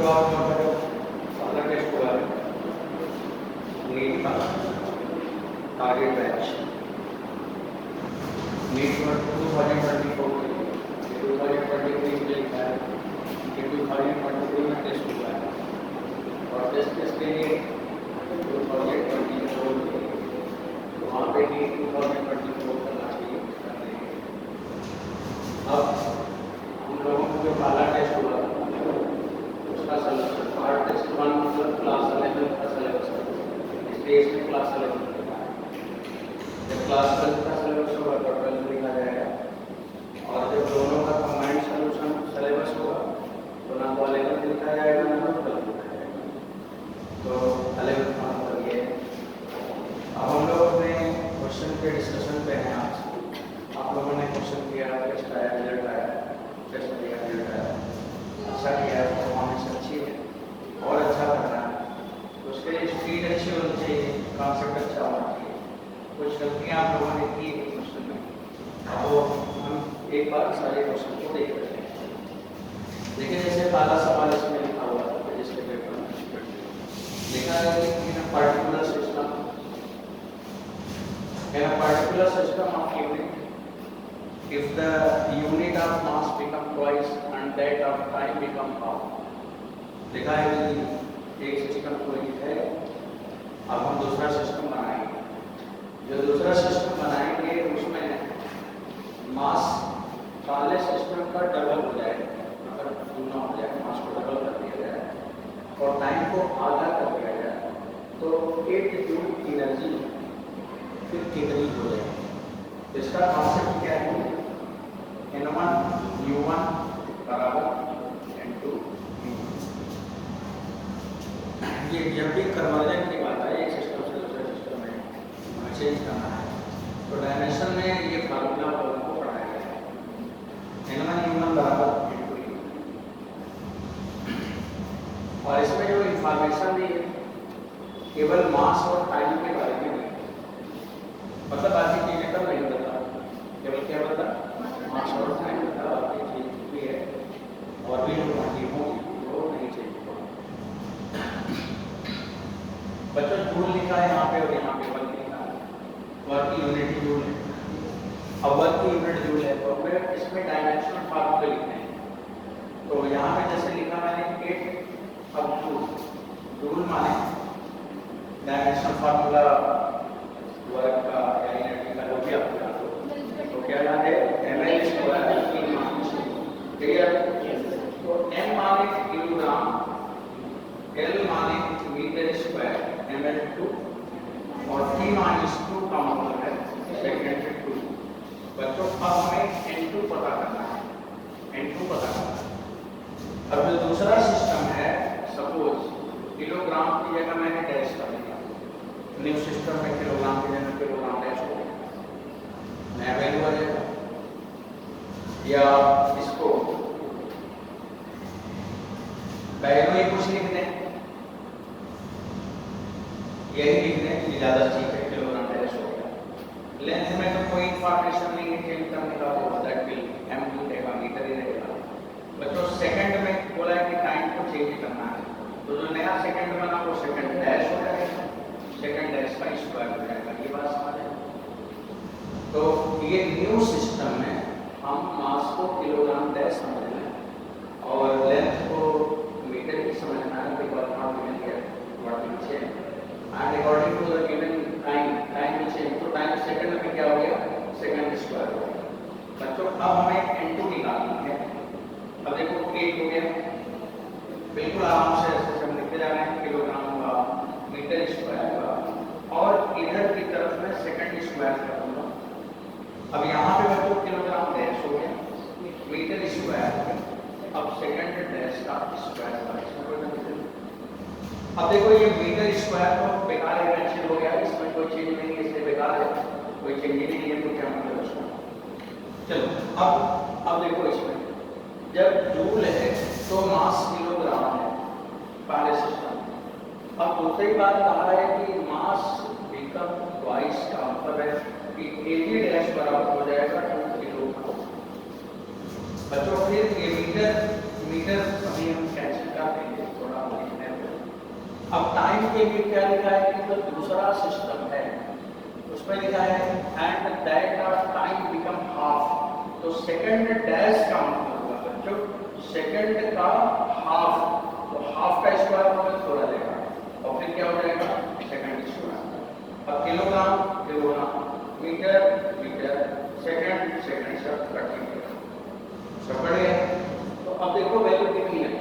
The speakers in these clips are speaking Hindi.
शुरुआत में हमारा पहला टेस्ट हुआ है नीट का टारगेट बैच नीट 2024 के लिए 2023 के लिए लिखा है कि 2023 में टेस्ट हुआ है और टेस्ट के लिए 2024 के लिए वहाँ पे नीट 2024 का लास्ट कर रहे हैं। अब हम लोगों को जो पहला टेस्ट हुआ उसका सिलेबस पार्ट टेस्ट 1 मतलब क्लास 11 का सिलेबस है, इसलिए इसमें क्लास 11 लिखा है। जब क्लास 12 का सिलेबस होगा तो 12 लिखा जाएगा और जब दोनों का कंबाइंड सॉल्यूशन सिलेबस होगा तो ना तो 11 लिखा जाएगा ना तो 12 लिखा जाएगा। तो 11 का मतलब ये है। अब हम लोग अपने क्वेश्चन के डिस्कशन पे हैं आज। आप लोगों ने क्वेश्चन किया, टेस्ट आया, रिजल्ट आया, टेस्ट दिया, रिजल्ट आया, अच्छा किया, परफॉर्मेंस अच्छी है और अच्छा करना है तो उसके लिए स्पीड अच्छी होनी चाहिए, कॉन्सेप्ट अच्छा होना चाहिए। कुछ गलतियाँ आप लोगों ने की है क्वेश्चन में, अब वो हम एक बार सारे क्वेश्चन को देख रहे हैं। देखिए जैसे पहला सवाल इसमें लिखा हुआ है जिसके पेपर में लिखा है कि इन particular system of unit, if the unit of mass become twice and that of time become half। लिखा है कि एक सिस्टम कोई है, अब हम दूसरा सिस्टम बनाएंगे। जो दूसरा सिस्टम बनाएंगे उसमें मास पहले सिस्टम का डबल हो जाए, मतलब दूना हो जाए, मास को डबल कर दिया जाए और टाइम को आधा कर दिया जाए तो 8 जूल एनर्जी फिर कितनी हो जाए। इसका कॉन्सेप्ट क्या है? N1 U1 बराबर N2 U2। ये जब भी कन्वर्जन की बात है एक सिस्टम से दूसरे सिस्टम में चेंज करना है तो डायमेंशन में ये फार्मूला को पढ़ाया गया है N1 U1 बराबर N2 U2। और इसमें जो इंफॉर्मेशन दी है केवल मास और टाइम के बारे में नहीं, मतलब बाकी चीजें कब नहीं बता, केवल क्या बता मास और टाइम बता, बाकी चीज भी है और भी जो बाकी होंगी वो नहीं चाहिए। बच्चों जूल लिखा है यहाँ पे और यहाँ पे वर्क लिखा है, वर्क की यूनिट ही जूल है। अब वर्क की यूनिट जूल है तो फिर इसमें डायमेंशनल फार्मूले लिखने हैं। तो यहाँ पे जैसे लिखा मैंने 8 अब जूल माने डायमेंशनल फार्मूला वर्क का या एनर्जी का जो भी आप बता दो तो क्या याद है ml स्क्वायर की मान क्लियर। तो m माने किलोग्राम, l माने मीटर स्क्वायर ml2 और t माइनस 2 का मतलब है सेकंड 2। बच्चों अब हमें n2 पता करना है, n2 पता करना है। अब जो दूसरा सिस्टम है सपोज किलोग्राम की जगह मैंने डैश कर दिया, न्यू सिस्टम में किलोग्राम की जगह किलोग्राम डैश हो गया, नया वैल्यू आ जाएगा। या इसको वैल्यू ही कुछ लिख दें, यही लिख दें कि ज़्यादा ठीक है, किलोग्राम डैश हो गया। लेंथ में तो कोई इंफॉर्मेशन नहीं है चेंज करने का, तो दैट विल m ही रहेगा, मीटर ही रहेगा। बच्चों सेकंड में बोला है कि टाइम को चेंज करना है तो जो नया सेकंड बना वो सेकंड डैश हो जाएगा, सेकंड डैश का स्क्वायर हो जाएगा। ये बात समझ है? तो ये न्यू सिस्टम में हम मास को किलोग्राम डैश समझ लें और लेंथ को मीटर ही समझना है। Because not given here what will change and according to the given time will change. तो टाइम सेकंड में क्या हो गया, सेकंड स्क्वायर हो गया। बच्चों अब हमें n2 निकालनी है। अब देखो 8 हो गया, बिल्कुल आराम से ऐसे हम लिखते जा रहे हैं किलोग्राम का मीटर स्क्वायर का और इधर की तरफ में सेकंड स्क्वायर करूंगा। अब यहाँ पे बच्चों किलोग्राम डैश हो गया, मीटर स्क्वायर हो गया, अब सेकंड डैश का स्क्वायर का अब देखो ये मीटर स्क्वायर तो बेकार है, कैंसिल हो गया, इसमें कोई चीज नहीं है, इसलिए बेकार है, कोई चेंज नहीं है तो क्या मतलब उसका। चलो अब देखो इसमें जब जूल है तो मास किलोग्राम है पहले सिस्टम। अब दूसरी बात कहा है कि मास बिकम ट्वाइस का मतलब है कि kg डैश बराबर हो जाएगा 2 किलोग्राम। बच्चों फिर ये मीटर अभी हम कैंसिल कर देंगे ये भी क्या लिखा है कि जो दूसरा सिस्टम है उसमें लिखा है and that time become half. तो सेकंड डैश का मतलब होगा बच्चों सेकंड का हाफ, तो हाफ का स्क्वायर मतलब थोड़ा लेगा और फिर क्या हो जाएगा सेकंड स्क्वायर। अब kilogram kilogram, metre metre, second second सब कट गया, सब कट गया। तो अब देखो वैल्यू कितनी है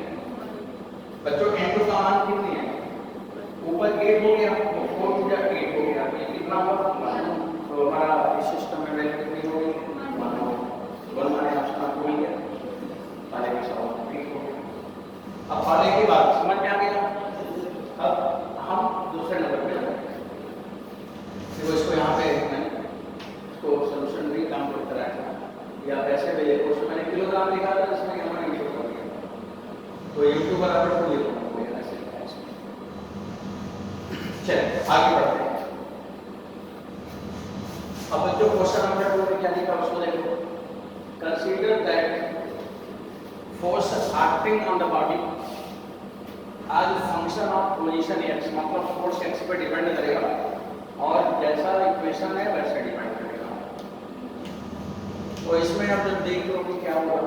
बच्चों, n2 का मान कितनी है, ऊपर 8 हो गया तो 4 × 8 हो गया, ये कितना हुआ 1। तो हमारा इस सिस्टम में वैल्यू कितनी होगी 1 होगी, 1 माने ऑप्शन हो गया, पहले के सवाल ठीक हो गया। अब पहले की बात समझ में आ गया। अब हम दूसरे नंबर पे जाएंगे, देखो इसको यहाँ पे मैंने इसको सोल्यूशन भी काम करता है या वैसे भी उसमें मैंने किलोग्राम लिखा था इसमें हमने इंटू कर दिया, तो इंटू बराबर 2 लिखो ऐसे। चलिए आगे बढ़ते हैं। अब बच्चों क्वेश्चन नंबर 2 में क्या लिखा उसको देखो, consider that force acting on the body as function of position x, मतलब फोर्स x पे डिपेंड करेगा और जैसा इक्वेशन है वैसे डिपेंड करेगा। तो इसमें अब जब देख लो कि क्या होगा,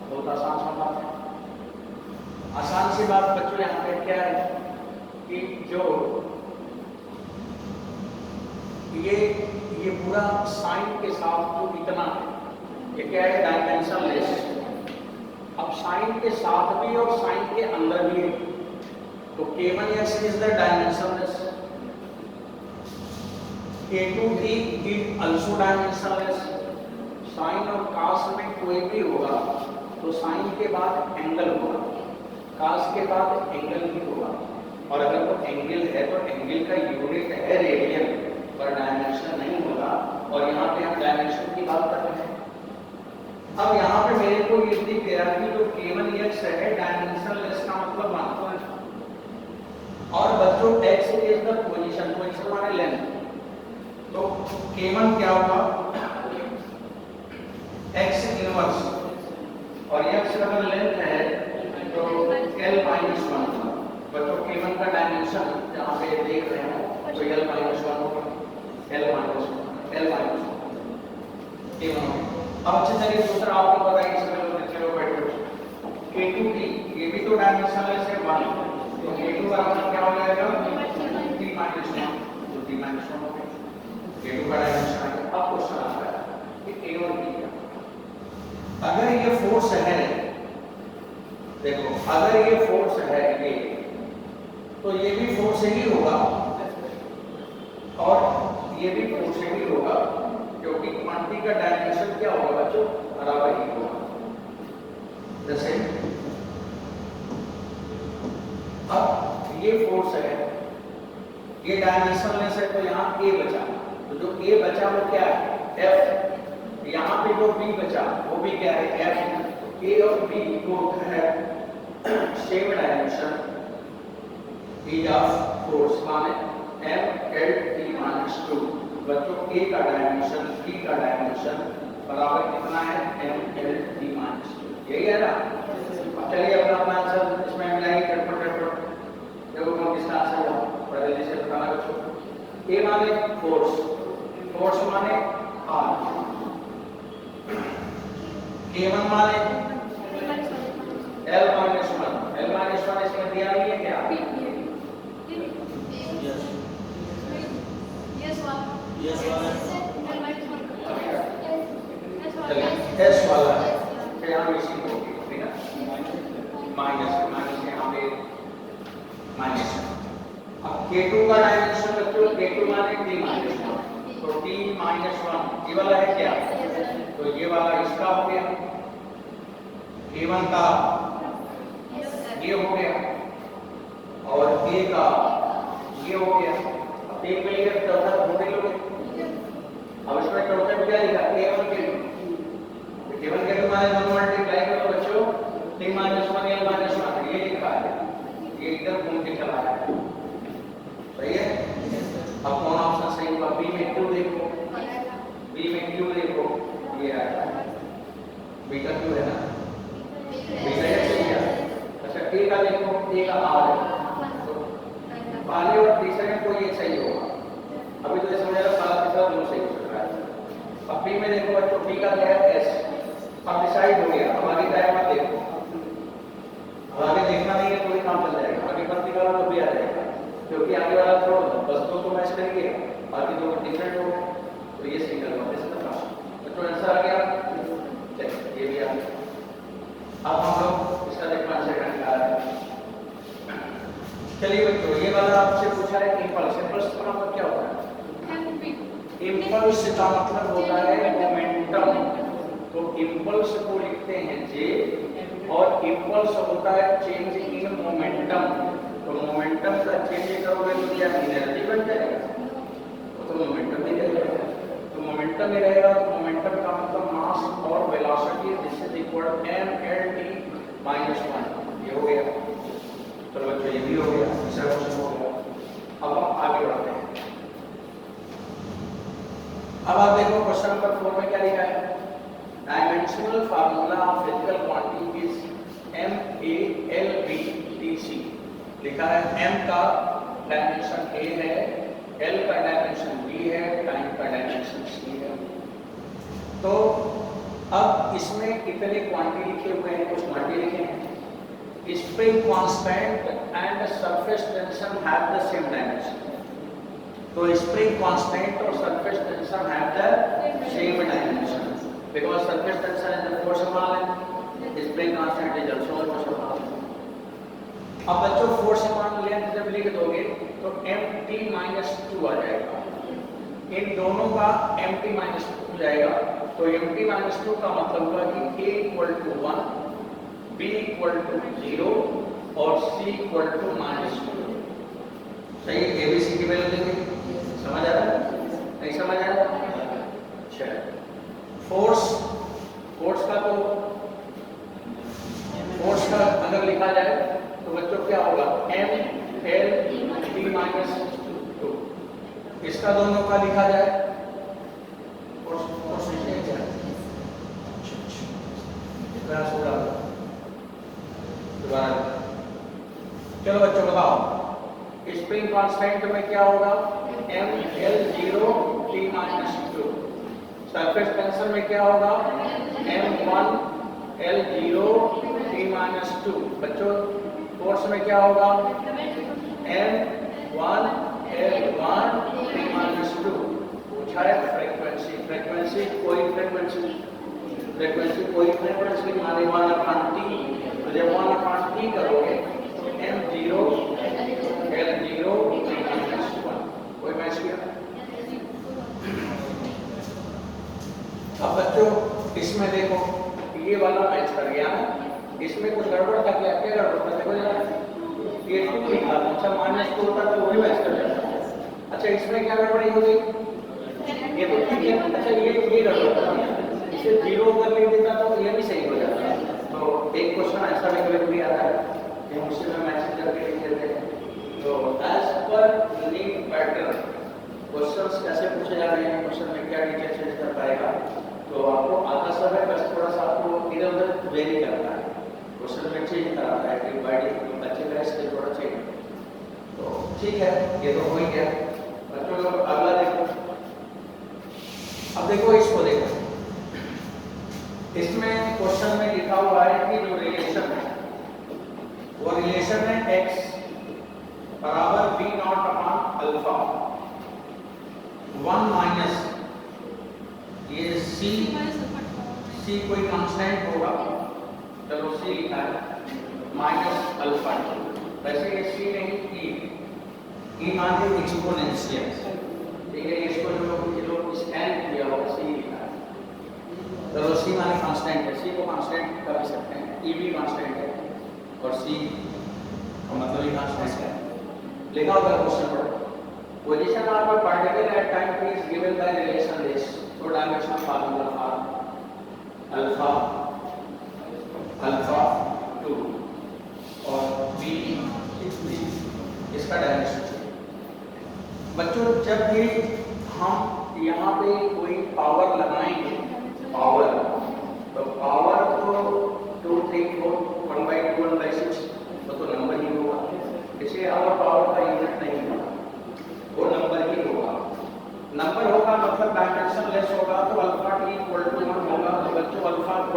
बहुत आसान सा बात है, आसान सी बात बच्चों। यहाँ पे क्या है कि जो ये पूरा साइन के साथ जो इतना है ये क्या है डायमेंशन लेस। अब साइन के साथ भी और साइन के अंदर भी है, तो k1x is the dimensionless, k2t is also dimensionless. Sine और cos में कोई भी होगा तो साइन के बाद एंगल होगा, cos के बाद एंगल भी होगा, और अगर वो एंगल है तो एंगल का यूनिट है रेडियन पर डायमेंशन नहीं होगा। और यहाँ पे हम डायमेंशन की बात कर रहे हैं। अब यहाँ पे मेरे को ये दिख गया कि जो k1x है डायमेंशनलेस का मतलब मानते हैं, और बच्चों x is the position, position माने लेंथ, तो k1 क्या होगा x इनवर्स, और x अगर लेंथ है तो l-1। बच्चों k1 का डायमेंशन जहाँ पे देख रहे हैं तो l-1 होगा, l-1 k1। अब अच्छे तरीके से दूसरा आपको पता है इसमें चलो बैठो, k2t ये भी तो डायमेंशनलेस है 1, तो k2 बराबर क्या हो जाएगा t - 1, तो t - 1 हो गया, k2 का डायमेंशन है। अब क्वेश्चन आता है कि a और b क्या, अगर ये फोर्स है, देखो अगर ये फोर्स है ये, तो ये भी फोर्स ही होगा और ये भी फोर्स ही होगा, क्योंकि क्वांटिटी का डायमेंशन क्या होगा बच्चों बराबर ही होगा। जैसे अब ये फोर्स है, ये डायमेंशनलेस है, तो यहाँ a बचा, तो जो a बचा वो क्या है F, यहाँ पे जो b बचा वो भी क्या है F। a और b बोथ है same dimension is of force माने m/L/t-2। बच्चों a का डायमेंशन t का डायमेंशन बराबर कितना है m/L/t-2, यही है ना। चलिए अपना अपना आंसर इसमें मिलाइए, फटाफट देखो कौन किसका आंसर है, पहले से बताना बच्चों। a माने फोर्स, फोर्स माने r, k1 माने l-1, l-1 इसमें दिया नहीं है क्या, S वाला है, तो यहाँ इसी को ठीक है माइनस यहाँ पे माइनस। अब k2 का डायमेंशन बच्चों k2 माने t-1, तो t-1 ये वाला है क्या, तो ये वाला इसका हो गया, k1 का ये हो गया और a का ये हो गया। अब एक मिलकर चौथा ढूंढ लो, अब इसमें चौथे में क्या लिखा k1 के टू माइनस 1 मल्टीप्लाई करो बच्चों t - 1 l-1 ये लिखा है, ये इधर घूम के चला है, सही है। अब कौन ऑप्शन सही होगा, b में q देखो, b में q देखो, ये आया b का q है ना, b का x है। अच्छा a का देखो, a का r है, तो पहले और तीसरे में कोई एक सही होगा। अभी तो इसमें मेरा पहला तीसरा दोनों सही हो सकता है। अब बी में देखो बच्चों, बी का क्या है एस, अब डिसाइड हो गया। अब आगे क्या है मत देखो, अब आगे देखना नहीं है, कोई काम चल जाएगा। आगे मत निकालो तो भी आ जाएगा, क्योंकि आगे वाला छोड़ दो, बस दो तो मैच करेंगे, बाकी दो डिफरेंट हो गए, तो ये सही करवा दे सकता। तो आंसर आ गया, ये भी आ गया। अब हम लोग इसका देखो आंसर क्या निकाला है। चलिए बच्चों, ये वाला आपसे पूछा है इंपल्स। इंपल्स का मतलब क्या होता है? इंपल्स का मतलब होता है मोमेंटम। तो इंपल्स को लिखते हैं जे, और इंपल्स होता है चेंज इन मोमेंटम। तो मोमेंटम का चेंज करोगे तो क्या एनर्जी बन जाएगा, तो मोमेंटम भी रहेगा। तो मोमेंटम ही रहेगा, तो मोमेंटम का मतलब मास और velocity, this is equal mlt - 1। ये हो गया। चलो बच्चों, ये भी हो गया, तीसरा क्वेश्चन हो गया। अब हम आगे बढ़ते हैं। अब आप देखो क्वेश्चन नंबर 4 में क्या लिखा है। Dimensional formula of physical quantity is MALBTC। लिखा है m का डायमेंशन a है, l का डायमेंशन b है, टाइम का डायमेंशन c है। तो अब इसमें कितने क्वांटिटी लिखे हुए हैं, कुछ क्वांटिटी लिखे हैं। Spring constant and surface tension have the same dimension. तो स्प्रिंग कांस्टेंट और surface tension have the same dimension, because surface tension is the force of man, spring constant is also force of man. अब बच्चों फोर्स ऑफ मान लेंथ जब लिख दोगे तो mt - 2 आ जाएगा। इन दोनों का mt - 2 हो जाएगा। तो mt - 2 का मतलब हुआ कि a = 1, b = 0 और c = -2। सही है, एबीसी की वैल्यू देंगे। समझ आ रहा है? नहीं समझ आ रहा? अच्छा, फोर्स का तो फोर्स का अगर लिखा जाए तो बच्चों क्या होगा, MLT - 2। इसका दोनों का लिखा जाए फोर्स लिखे क्या, चलो बच्चों बताओ, स्प्रिंग कांस्टेंट में क्या होगा, ML0T - 2। सरफेस टेंशन में क्या होगा, M1L0T - 2। बच्चों फोर्स में क्या होगा, M1L1T - 2। पूछा है फ्रीक्वेंसी, फ्रीक्वेंसी कोई फ्रीक्वेंसी माने 1/T। तो जब 1/T करोगे तो M0 L0 T - 1। कोई मैच किया? अब बच्चों इसमें देखो, ये वाला मैच कर गया ना, इसमें कुछ गड़बड़ था क्या? क्या गड़बड़ था देखो जरा, ये 2 लिखा था, अच्छा -2 था तो वो भी मैच कर जाता। अच्छा इसमें क्या गड़बड़ी हो गई, ये तो ठीक है। अच्छा ये गड़बड़ था, इसे 0 कर ले देता तो ये भी सही हो जाता। तो एक क्वेश्चन ऐसा भी कभी कभी आता है कि मुझसे में मैच करके लिख देते हैं। तो as per unique pattern questions कैसे पूछे जा रहे हैं, क्वेश्चन में क्या डिटेल चेंज कर पाएगा, तो आपको आता सब है, बस थोड़ा सा आपको इधर उधर वेरी करना है, क्वेश्चन में चेंज कराना है कि बाय डिफॉल्ट बच्चे का इसके थोड़ा चेंज। तो ठीक है, ये तो हो ही गया। बच्चों लोग अगला देखो। अब देखो इसको देखो, इसमें क्वेश्चन में लिखा हुआ है कि जो रिलेशन है वो रिलेशन है x बराबर v0/α 1 माइनस ये c कोई कांस्टेंट होगा, चलो c लिखा है, -α। वैसे ये c नहीं e माने एक्सपोनेंशियल, ठीक है। इसको जो लोग स्टैंड किया होगा c लिखा है। चलो c माने कांस्टेंट है, c को कांस्टेंट कर सकते हैं, e भी कांस्टेंट है और c का मतलब ही कांस्टेंट है। लिखा होगा क्वेश्चन पर, position of a particle at time t is given by relation this। तो डायमेंशन फार्मूला अल्फा 2 और v इसका डायमेंशन। बच्चों जब भी हम यहाँ पे कोई पावर लगाएंगे, पावर, तो पावर तो 2 3 4 1/2 1/6 तो नंबर ही होगा, इसे और पावर का यूनिट नहीं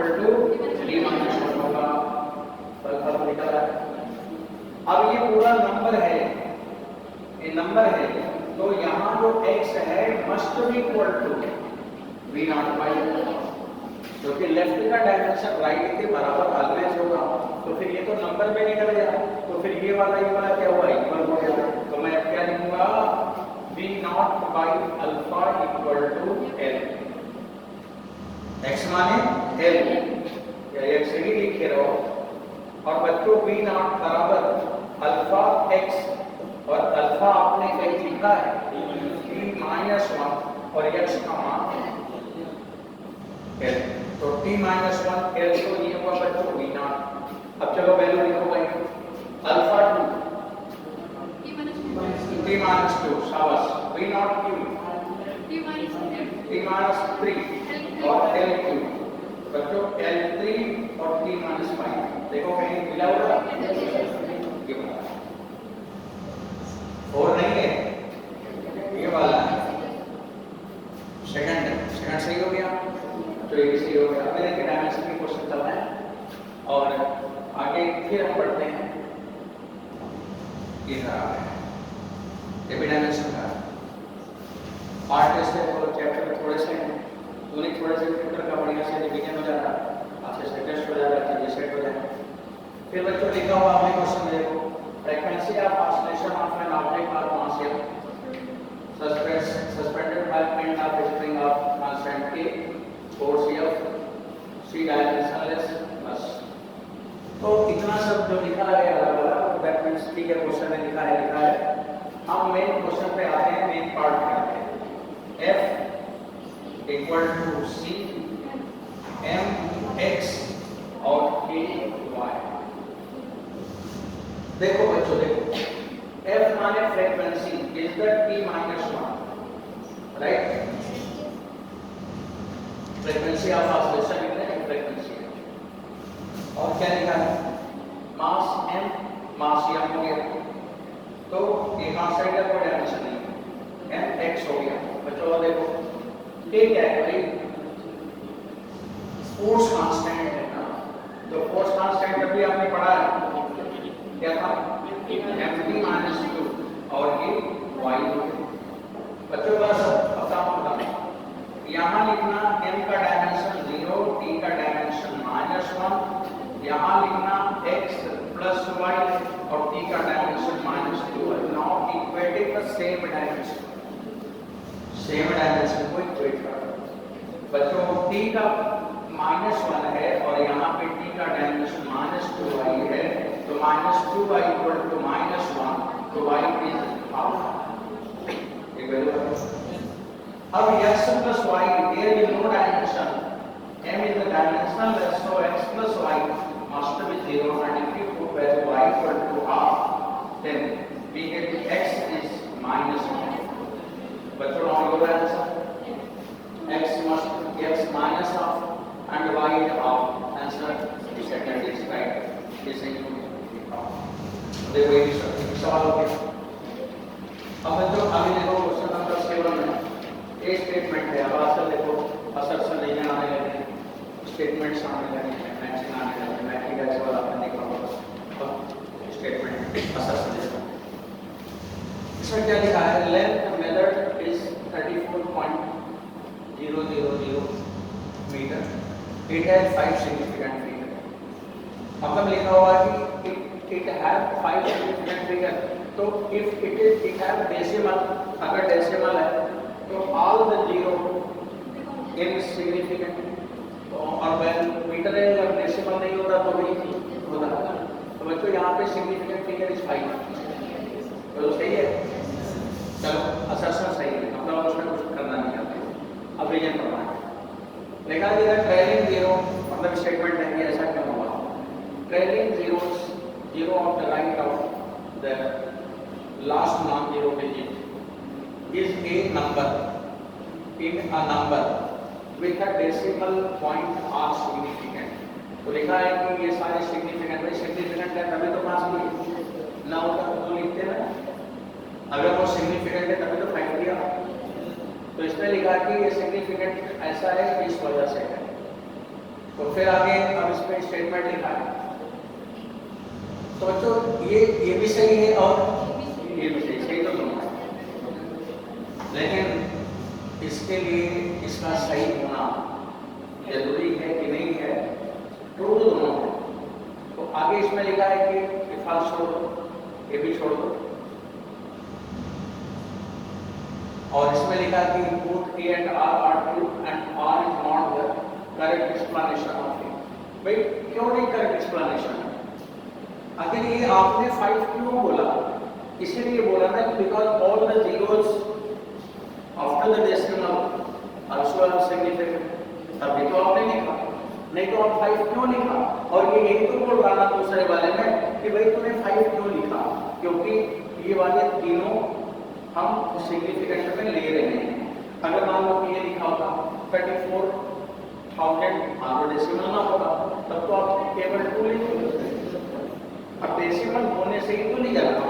इक्वल टू t माइनस 1 होगा। अल्फा तो निकल रहा है। अब ये पूरा नंबर है, ये नंबर है, तो यहाँ जो x है must be equal to v naught by, क्योंकि लेफ्ट का डायमेंशन राइट के बराबर ऑलवेज होगा, तो फिर ये तो नंबर में निकल गया, तो फिर ये वाला क्या हुआ, इक्वल हो गया। तो मैं क्या लिखूंगा, v naught by alpha equal to l, x माने l, या x ही लिखे रहो, और बच्चों v नॉट बराबर अल्फा x, और अल्फा आपने कहीं लिखा है t माइनस 1 और x का मान l, तो t माइनस 1 l, तो ये हुआ बच्चों v नॉट। अब चलो वैल्यू लिखो भाई, अल्फा 2 t माइनस 2, शाबाश, v not Q t minus 3 और l क्यू, बच्चों l3 और t माइनस 5, देखो कहीं मिला हुआ और नहीं है, ये वाला सेकंड सही हो गया, तो ये सही हो गया। अब देखिए डायमेंशन की क्वेश्चन चल रहा है और आगे फिर हम पढ़ते हैं, ये ये भी डायमेंशन का पार्ट टेस्ट है, तो चैप्टर में थोड़े से यूनिक, थोड़े से कंप्यूटर का बढ़िया से रिवीजन हो जाता है, अच्छे से टेस्ट हो जाता है, चीजें सेट हो जाए। फिर बच्चों लिखा हुआ हमें क्वेश्चन देखो, frequency of oscillation of an object और मास suspended by end of string of constant k, force F, c dimensionless bus। तो इतना सब जो लिखा है अलग अलग, दैट मींस ठीक है, क्वेश्चन में लिखा है। हम मेन क्वेश्चन पे आते हैं, मेन पार्ट पे आते हैं। F equal to c m x और k y। देखो बच्चों, देखो f माने frequency is the t minus 1, right, frequency of oscillation is the frequency, और क्या लिखा है, मास m, मास m हो गया, तो ये मास साइड का कोई डायमेंशन नहीं है, m x हो गया। बच्चों देखो ये क्या है भाई, फोर्स कांस्टेंट है ना, तो फोर्स कांस्टेंट अभी आपने पढ़ा है, क्या था, mv माइनस 2 और ये y। बच्चों बस अब आपको बताऊं, यहाँ लिखना m का डायमेंशन 0, t का डायमेंशन -1, यहाँ लिखना x प्लस y और t का डायमेंशन -2 है, not equating the same dimension, same dimension को इक्वेट करो। बच्चों t का -1 है और यहाँ पे t का डायमेंशन -2y है, तो -2y इक्वल टू -1, तो y इज हाफ, एक वैल्यू है। अब x plus y, there is no dimension, m is the dimensionless, so x plus y must be 0, and if you put value y equal to half, then we get x is -1। बच्चों now your answer, x minus half and y is half, answer is second is right, this is देखो ये सवाल हो गया। अब बच्चों आगे देखो क्वेश्चन नंबर 7 में एक स्टेटमेंट है, अब आंसर देखो, असर्शन रीजन आने लगे, स्टेटमेंट्स आने लगे, मैचिंग आने लगे, मैचिंग का सवाल आपने देखा होगा। अब स्टेटमेंट असर्शन देखो, इसमें क्या लिखा है, length method is 34.000 metre, it has 5 significant figure. मतलब लिखा हुआ कि it have 5 significant figure, तो if it have decimal, अगर decimal है तो all the zero insignificant, और when मीटर है अगर decimal नहीं होता तो भी होता, तो बच्चों यहाँ पे significant figure is 5, तो सही है। चलो असर्शन सही है, मतलब उसमें कुछ करना नहीं आता। अब रीजन पढ़ना है, लिखा गया ट्रेलिंग जीरो, मतलब स्टेटमेंट है कि ऐसा क्यों हुआ, trailing zero of the right of the last non-zero digit is a number in a number with a decimal point or significant। तो लिखा है कि ये सारे सिग्निफिकेंट है, सिग्निफिकेंट है तभी तो पास हुई, ना होता तो लिखते ना, अगर वो सिग्निफिकेंट है तभी तो फाइंड किया, तो इसमें लिखा कि ये सिग्निफिकेंट ऐसा है इस वजह से है। तो फिर आगे अब इसमें स्टेटमेंट लिखा है। तो बच्चों ये भी सही है और ये भी सही तो दोनों है, लेकिन इसके लिए इसका सही होना जरूरी है कि नहीं है, ट्रू दोनों है। तो आगे इसमें लिखा है कि फॉल्स छोड़ दो, ये भी छोड़ दो, और इसमें लिखा कि both A and R are true and R is not the correct explanation of it। भाई क्यों नहीं करेक्ट एक्सप्लेनेशन है? आखिर ये आपने 5 क्यों बोला? इसीलिए बोला ना कि because all the zeros after the decimal also are significant, तभी तो आपने लिखा, नहीं तो आप 5 क्यों लिखा? और ये यही तो बोल रहा था दूसरे वाले में कि भाई तूने 5 क्यों लिखा, क्योंकि ये वाले तीनों हम सिग्निफिकेंट में ले रहे हैं। अगर मान लो कि ये लिखा होता 34,000 आगे डेसिमल ना होगा, तब तो आप केवल 2 लिखोगे। अब डेसिमल होने से ही तो नहीं जाना,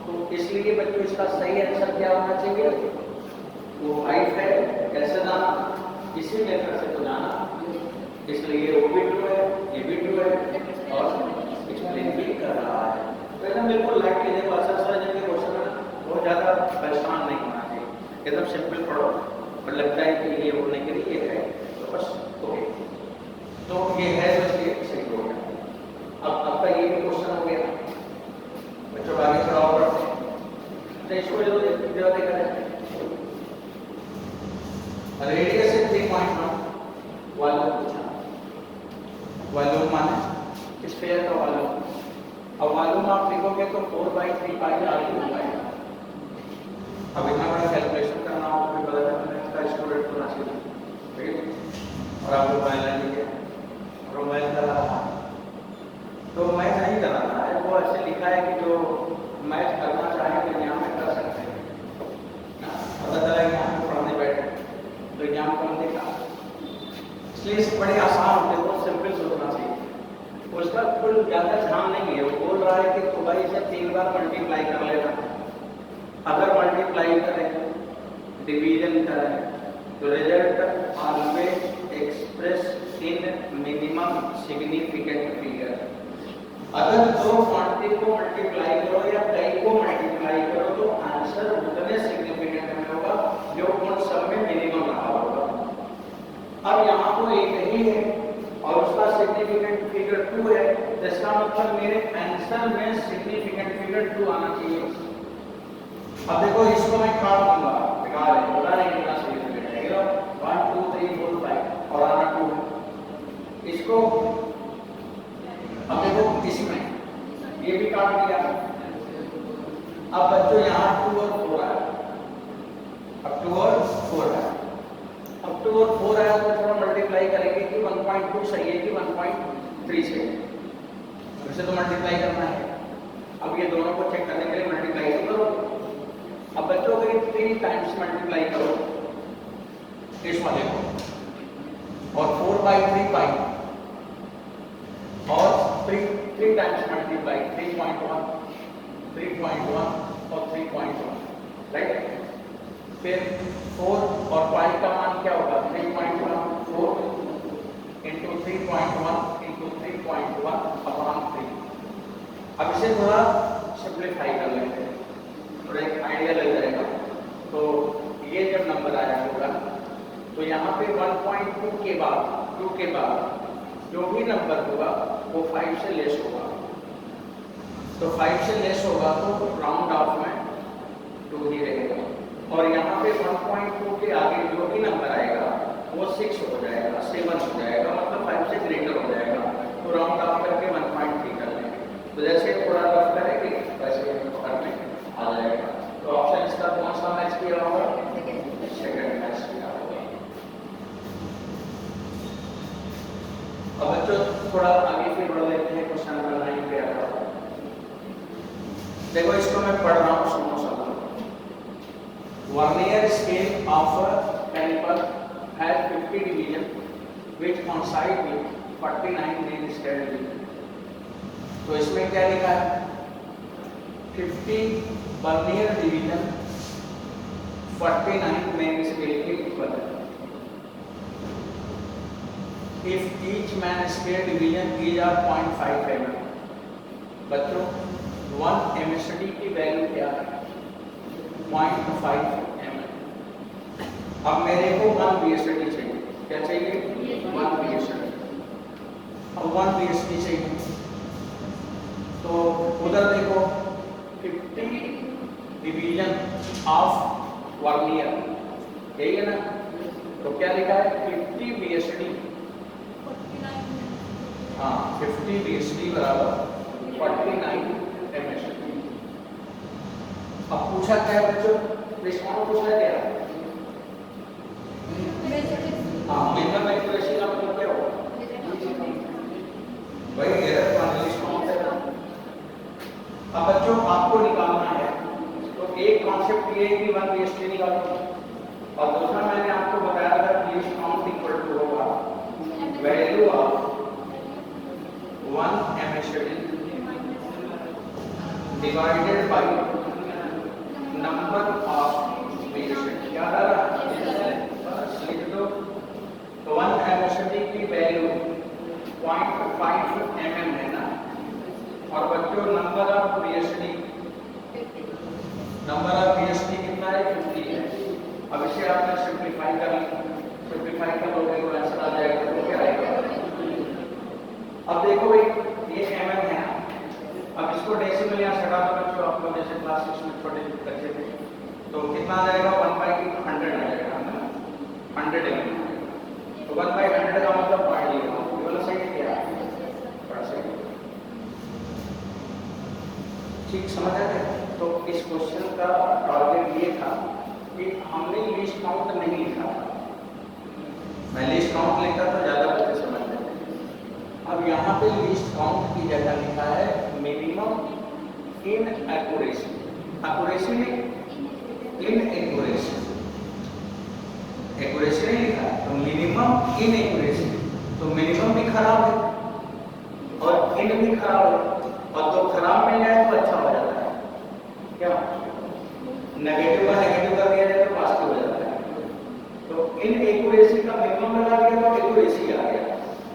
तो इसलिए बच्चों इसका सही आंसर क्या होना चाहिए? वो 5 है। कैसे जाना? इसी मेथड से तो जाना, इसलिए वो भी ट्रू है, ये भी ट्रू है और एक्सप्लेन भी कर रहा है। तो एकदम बिल्कुल लाइट लीजिए, जब के क्वेश्चन में बहुत ज़्यादा परेशान नहीं होना चाहिए, एकदम सिंपल पढ़ो और लगता है कि ये होने के लिए ये है तो बस ओके। तो ये है बस ये सही हो गया। अब आपका ये भी क्वेश्चन हो गया बच्चों, आगे थोड़ा और पढ़ते हैं। तो इसको जो देखा जाए, रेडियस है 3.1, वॉल्यूम पूछा, वॉल्यूम माने स्फीयर का वॉल्यूम। अब वॉल्यूम आप लिखोगे तो 4/3 पाई आर क्यूब आएगा। अब इतना बड़ा कैलकुलेशन करना हो तो पता चलता है इसका स्टूडेंट होना चाहिए, ठीक है। और आप मोबाइल लीजिए, मोबाइल कर रहा था तो मैथ नहीं कर रहा था, वो ऐसे लिखा है कि जो मैथ करना चाहे तो एग्जाम में कर सकते हैं। पता चला एग्जाम में पढ़ने बैठे तो एग्जाम कौन देखा, इसलिए इसे बड़े आसान होते हैं, बहुत सिंपल सोचना चाहिए। उसका कुल ज़्यादा ध्यान नहीं है, वो बोल रहा है कि तो भाई इसे 3 बार मल्टीप्लाई कर लेना। अगर मल्टीप्लाई करें, डिवीजन करें, तो result always express in minimum significant figure. अगर 2 क्वांटिटी को मल्टीप्लाई करो या कई को मल्टीप्लाई करो तो आंसर उतने सिग्निफिकेंट में होगा जो उन सब में मिनिमम रहा होगा। अब यहाँ तो एक ही है और उसका सिग्निफिकेंट फिगर 2 है, तो इसका मतलब मेरे आंसर में सिग्निफिकेंट फिगर 2 आना चाहिए। अब देखो इसको मैं काट दूंगा, बेकार है, पता नहीं कितना सिग्निफिकेंट है, 1 2 3 4 5 और आना 2 है। इसको अब देखो इसमें ये भी काट दिया। अब बच्चों यहाँ 2 और 4 है, अब 2 और 4 है, अब 2 और 4 है तो थोड़ा मल्टीप्लाई करेंगे कि 1.2 सही है कि 1.3 सही है, वैसे तो मल्टीप्लाई करना है। अब ये दोनों को चेक करने के लिए मल्टीप्लाई तो करो। अब बच्चों को 3 टाइम्स मल्टीप्लाई करो इस वाले को और 4/3 पाई और 3 टाइम्स मल्टीप्लाई 3.1 और 3.1, राइट। फिर 4 और पाई का मान क्या होगा, 3.1 4 इंटू 3.1 इंटू 3.1/3। अब इसे थोड़ा सिंप्लीफाई कर लेते हैं, थोड़ा एक आइडिया लग जाएगा। तो ये जब नंबर आया होगा तो यहाँ पे 1.2 के बाद 2 के बाद जो भी नंबर होगा वो 5 से लेस होगा, तो 5 से लेस होगा तो राउंड ऑफ में 2 ही रहेगा। और यहाँ पे 1.2 के आगे जो भी नंबर आएगा वो 6 हो जाएगा, 7 हो जाएगा, मतलब 5 से ग्रेटर हो जाएगा, तो राउंड ऑफ करके 1.3 कर लेंगे। तो जैसे थोड़ा रफ करेंगे वैसे करने आ जाएगा। तो ऑप्शन इसका कौन सा मैच किया होगा, सेकंड मैच किया होगा। अब बच्चों थोड़ा आगे फिर बढ़ लेते हैं, क्वेश्चन नंबर 9 पे आता है। देखो इसको मैं पढ़ रहा हूँ, सुनो सब। Vernier scale of calliper has 50 division which coincide with 49 main scale division। तो इसमें क्या लिखा है, 50 वर्नियर डिवीजन 49 मेन स्केल के इक्वल है। if each man square division is of 0.5 mm, बच्चों 1 MSD की वैल्यू क्या है? 0.5 mm। अब मेरे को 1 BSD चाहिए। क्या चाहिए? 1 BSD। अब 1 BSD चाहिए तो उधर देखो 50 डिवीजन ऑफ वर्नियर, यही है ना? तो क्या लिखा है? 50 BSD। हाँ, 50 BSD बराबर 49 MSD। अब पूछा क्या है बच्चों? रिस्पॉन्स पूछा क्या? हाँ, मिनिमम एक्यूरेसी का मतलब क्या होगा? भाई एरर का रिस्पॉन्स है ना। अब बच्चों आपको निकालना है तो एक कॉन्सेप्ट ये है कि 1 BSD निकालो, और दूसरा मैंने आपको बताया था लीस्ट काउंट इक्वल टू होगा value of 1 MSD divided by number of BSD। क्या आ रहा है? बस लिख दो। तो 1 MSD की वैल्यू 0.5 mm है ना, और बच्चों नंबर ऑफ BSD कितना है? 50 है। अब इसे आपने सिंप्लीफाई कर लोगे तो आंसर आ जाएगा। तो क्या आएगा? अब देखो भाई ये mm है ना, अब इसको डेसिमल यहाँ सटा दो बच्चों, आप लोग जैसे क्लास 6 में छोटे बच्चे थे तो कितना आ जाएगा? 1/100 आ जाएगा ना, 100 mm। तो 1/100 का मतलब पढ़ लिया, ये वाला सही है क्या? बड़ा सही, ठीक समझ आ गया। तो इस क्वेश्चन का टारगेट ये था कि हमने लिस्ट काउंट नहीं लिखा था, मैं लिस्ट काउंट लिखा तो ज्यादा बच्चे समझ लेते। अब यहाँ पे लिस्ट काउंट की जगह लिखा है मिनिमम इन एक्यूरेसी, एक्यूरेसी में इन एक्यूरेसी, एक्यूरेसी नहीं लिखा तो मिनिमम इन एक्यूरेसी। तो मिनिमम भी खराब है और इन भी खराब है, और तो खराब मिल जाए तो अच्छा हो जाता है। क्या नेगेटिव का दिया जाए तो पॉजिटिव हो जाता है। तो इन एक्यूरेसी का मिनिमम लगा दिया तो एक्यूरेसी आ गया।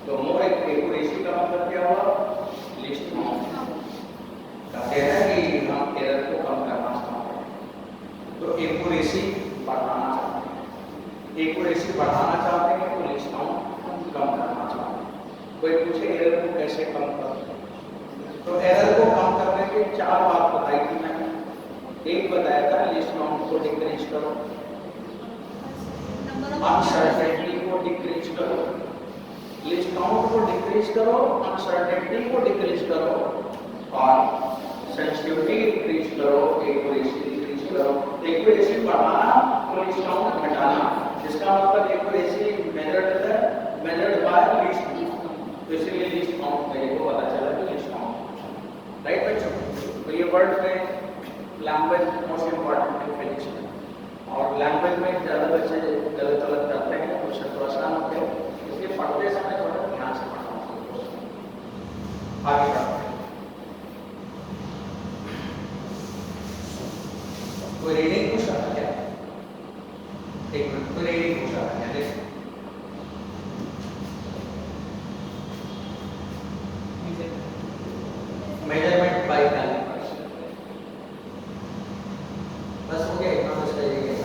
तो मोर एक्यूरेसी का मतलब क्या हुआ? लिस्ट काउंट कहते हैं कि हम एरर को कम करना चाहते हैं, तो एक्यूरेसी बढ़ाना चाहते हैं। एक्यूरेसी बढ़ाना चाहते हैं तो लिस्ट काउंट कम करना चाहते हैं। कोई पूछे एरर को कैसे कम कर? तो एरर को कम करने के 4 बात बताई थी मैंने। एक बताया था लिस्ट काउंट को डिक्रीज करो, अनसर्टेनिटी को डिक्रीज करो, लिस्ट काउंट को डिक्रीज करो, अनसर्टेनिटी को डिक्रीज करो, और सेंसिटिविटी डिक्रीज करो, एक्यूरेसी डिक्रीज करो। एक्यूरेसी बढ़ाना और लिस्ट काउंट घटाना, इसका मतलब accuracy measured by list count, तो इसलिए लिस्ट काउंट मेरे को पता चला कि लिस्ट काउंट, राइट बच्चों? तो ये वर्ड में लैंग्वेज मोस्ट इम्पॉर्टेंट है फिजिक्स में, और लैंग्वेज में ज़्यादा बच्चे गलत करते हैं, कुछ तो आसान होते हैं, इसलिए पढ़ते समय थोड़ा ध्यान से पढ़ना होगा। आगे बढ़ते हैं। कोई रीडिंग पूछ रहा था क्या? एक मिनट, कोई रीडिंग पूछ रहा था क्या? देखो मेजरमेंट बाय कैलिपर्स, बस हो गया इतना बस करिए।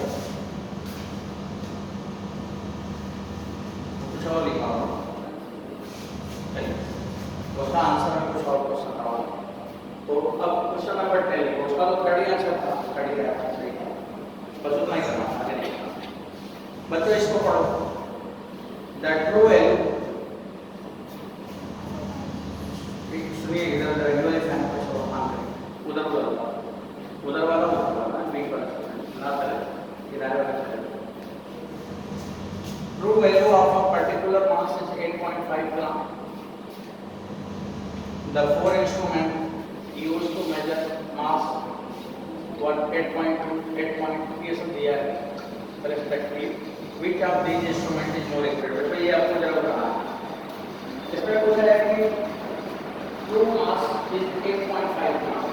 कुछ और लिखा हो उसका आंसर में कुछ और क्वेश्चन था। तो अब क्वेश्चन नंबर 10, उसका तो 30 आंसर था, 30 है सही था, बस उतना ही करना आगे नहीं। बच्चों इसको पढ़ो। द ट्रू वैल्यू, सुनिए इधर रेगुलर फैन को छोड़ो, उधर वाला बीच वाला ना चले, किनारे वाला चले। True value of a particular mass is 8.5 gram. The 4 instrument used to measure mass were 8.2 ये सब दिया है respectively. Which of these instrument is more accurate? तो ये आपको जरा बताना है। इसमें पूछा है कि ट्रू मास इज 8.5 ग्राम,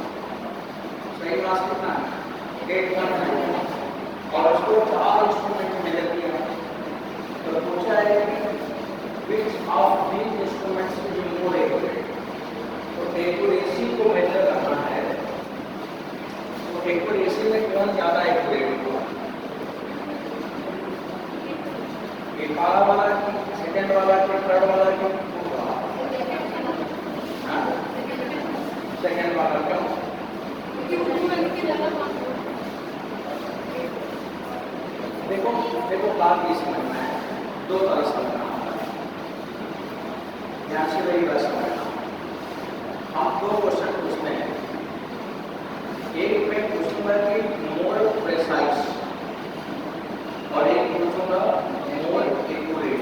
सही मास कितना है? 8.5, और उसको 4 इंस्ट्रूमेंट मेजर किया। तो पूछा है कि which of these instruments is more accurate? तो एक्यूरेसी को मेजर करना है, तो एक्यूरेसी में कौन ज्यादा एक्यूरेट होगा? पहला वाला की, सेकंड वाला की, थर्ड वाला की, सेकंड वाला क्यों? देखो देखो बात ये समझना है, दो तरह समझना होता है, ध्यान से वही बात समझना। आप दो क्वेश्चन पूछते हैं, एक में पूछूंगा कि मोर प्रेसाइज और एक पूछूंगा मोर एक्यूरेट।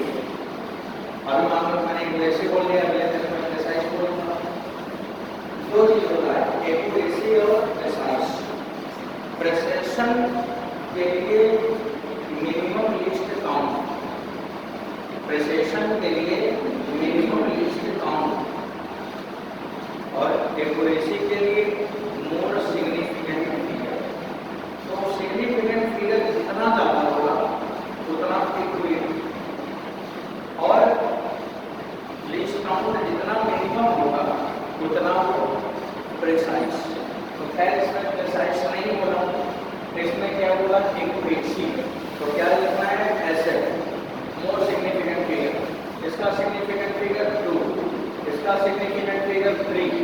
अभी मान लो मैंने एक्यूरेसी बोल दिया, अगले दिन मैं प्रेसाइज बोलूंगा। दो चीज होता है, एक्यूरेसी और प्रेसाइज। प्रेसिशन के लिए मिनिमम लीस्ट काउंट, प्रेसिशन के लिए मिनिमम लीस्ट काउंट, और एक्यूरेसी के लिए मोर सिग्निफिकेंट फिगर। तो सिग्निफिकेंट फिगर जितना ज्यादा होगा उतना एक्यूरेट, और लीस्ट काउंट जितना मिनिमम होगा उतना प्रेसाइज। तो खैर इसमें प्रेसाइज नहीं बोला, इसमें क्या बोला? एक्यूरेसी। तो क्या लिखना है? ऐसे मोर सिग्निफिकेंट फिगर, इसका सिग्निफिकेंट फिगर 2, इसका सिग्निफिकेंट फिगर 3,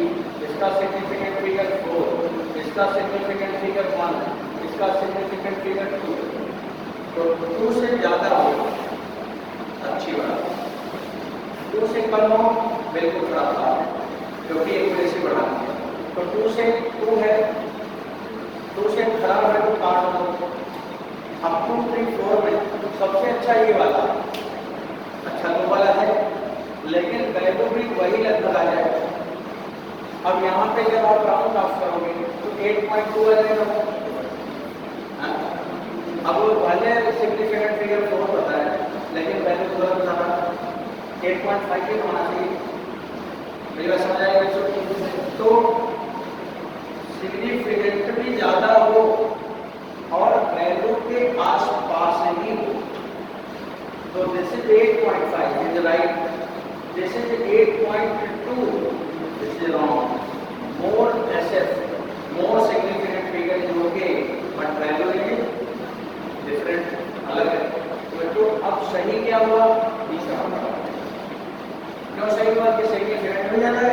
इसका सिग्निफिकेंट फिगर 4, इसका सिग्निफिकेंट फिगर 1, इसका सिग्निफिकेंट फिगर 2। तो 2 से ज्यादा हो अच्छी बात, 2 से कम हो बिल्कुल खराब बात है, क्योंकि एक्यूरेसी बढ़ानी है। तो 2 से 2 है, 2 से खराब है तो काट दो। अब 2, 3, 4 में सबसे अच्छा ये वाला, अच्छा 2 वाला है, लेकिन वैल्यू भी वही लगभग आ जाएगा। अब यहाँ पे जब आप राउंड ऑफ करोगे तो 8.2 आ जाएगा। अब वो पहले सिग्निफिकेंट फिगर 4 होता है, लेकिन वैल्यू थोड़ा ज़्यादा 8.5 ही होना चाहिए। मेरी बात समझ आएगी? तो सिग्निफिकेंट भी ज़्यादा हो और वैल्यू के आस पास ही हो। तो this is 8.5 is right, this is 8.2 this is wrong. More SF, more significant figure is okay but value is different, अलग है। तो अब सही क्या हुआ? तीसरा। क्यों सही हुआ? कि सिग्निफिकेंट मिल जाता है